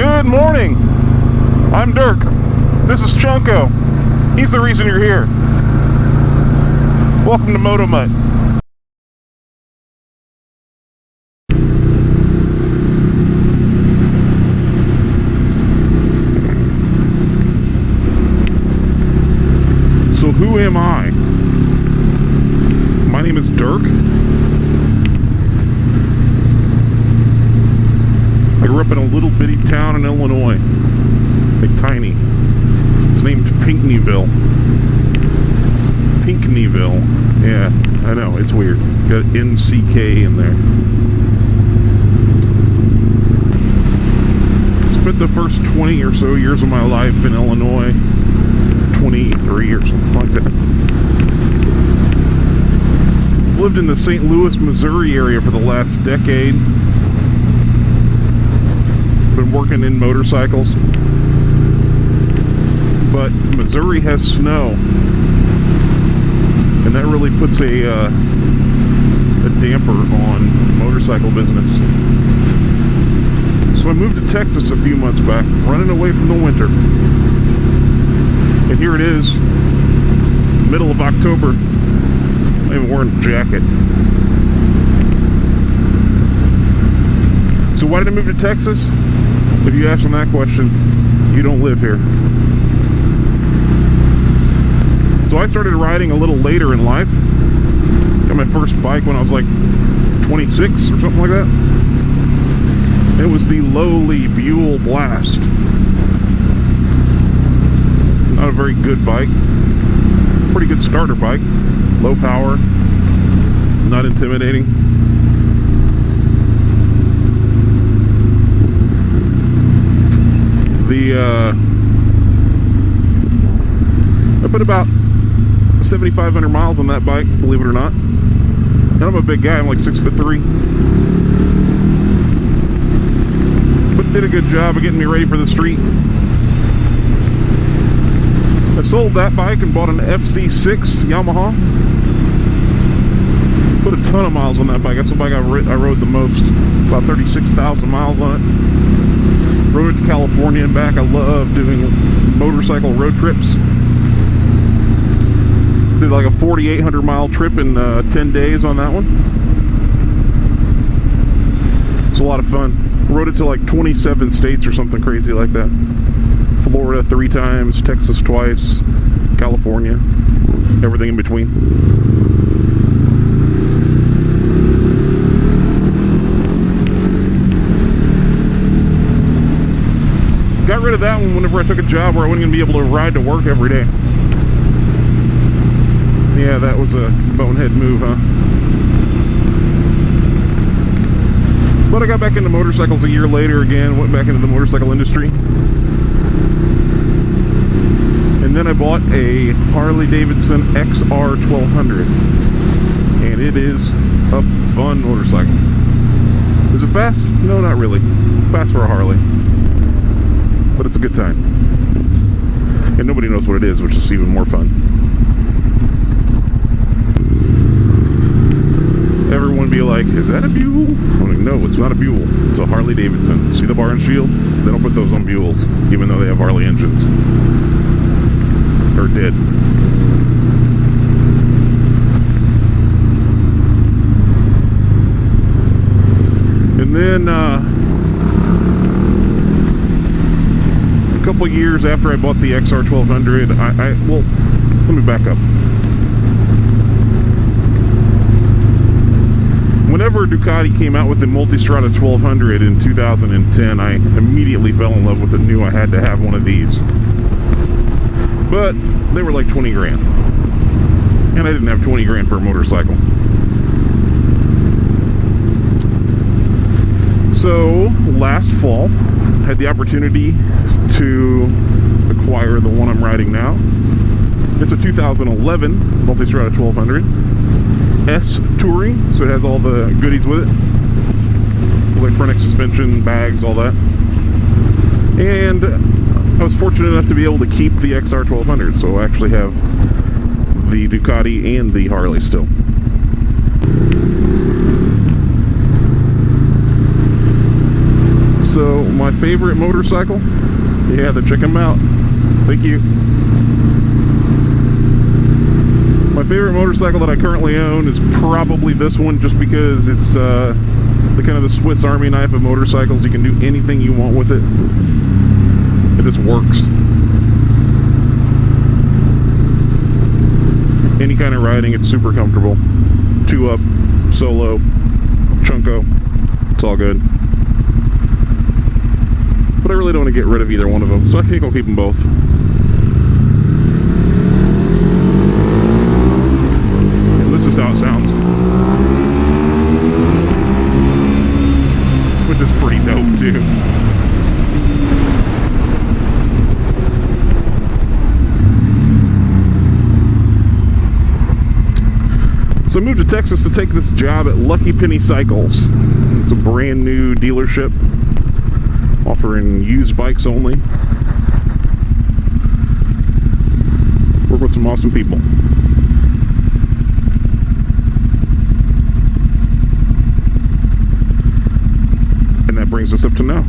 Good morning. I'm Dirk. This is Chunko. He's the reason you're here. Welcome to MotoMutt. So who am I? My name is Dirk. I grew up in a little bitty town in Illinois. Like tiny. It's named Pinckneyville. Pinckneyville. Yeah, I know, it's weird. Got NCK in there. Spent the first 20 or so years of my life in Illinois. 23 or something like that. Lived in the St. Louis, Missouri area for the last decade. Been working in motorcycles. But Missouri has snow. And that really puts a damper on motorcycle business. So I moved to Texas a few months back, running away from the winter. And here it is, middle of October. I'm even wearing a jacket. So why did I move to Texas? If you ask them that question, you don't live here. So I started riding a little later in life. Got my first bike when I was like 26 or something like that. It was the lowly Buell Blast. Not a very good bike. Pretty good starter bike. Low power. Not intimidating. I put about 7,500 miles on that bike, believe it or not. And I'm a big guy, I'm like 6'3". But did a good job of getting me ready for the street. I sold that bike and bought an FZ6 Yamaha. Put a ton of miles on that bike. That's the bike I rode the most. About 36,000 miles on it. Rode it to California and back. I love doing motorcycle road trips. Did like a 4,800 mile trip in 10 days on that one. It's a lot of fun. Rode it to like 27 states or something crazy like that. Florida 3 times, Texas twice, California, everything in between. Got rid of that one whenever I took a job where I wasn't going to be able to ride to work every day. Yeah, that was a bonehead move, huh? But I got back into motorcycles a year later again, went back into the motorcycle industry. And then I bought a Harley-Davidson XR1200. And it is a fun motorcycle. Is it fast? No, not really. Fast for a Harley. But it's a good time. And nobody knows what it is, which is even more fun. Everyone be like, is that a Buell? I'm like, no, it's not a Buell. It's a Harley-Davidson. See the bar and shield? They don't put those on Buells, even though they have Harley engines. Or did. And then a couple years after I bought the XR1200, well, let me back up. Whenever Ducati came out with the Multistrada 1200 in 2010, I immediately fell in love with it, knew I had to have one of these. But they were like 20 grand. And I didn't have 20 grand for a motorcycle. So, last fall, I had the opportunity to acquire the one I'm riding now. It's a 2011 Multistrada 1200. S Touring, so it has all the goodies with it. Electronic suspension, bags, all that. And I was fortunate enough to be able to keep the XR1200, so I actually have the Ducati and the Harley still. So So my favorite motorcycle, yeah, then check them out. Thank you. My favorite motorcycle that I currently own is probably this one, just because it's the kind of the Swiss Army knife of motorcycles. You can do anything you want with it. It just works. Any kind of riding, it's super comfortable. 2-up, solo, chunko, it's all good. But I really don't want to get rid of either one of them, so I think I'll keep them both. And this is how it sounds. Which is pretty dope too. So I moved to Texas to take this job at Lucky Penny Cycles. It's a brand new dealership offering used bikes only. Work with some awesome people. And that brings us up to now.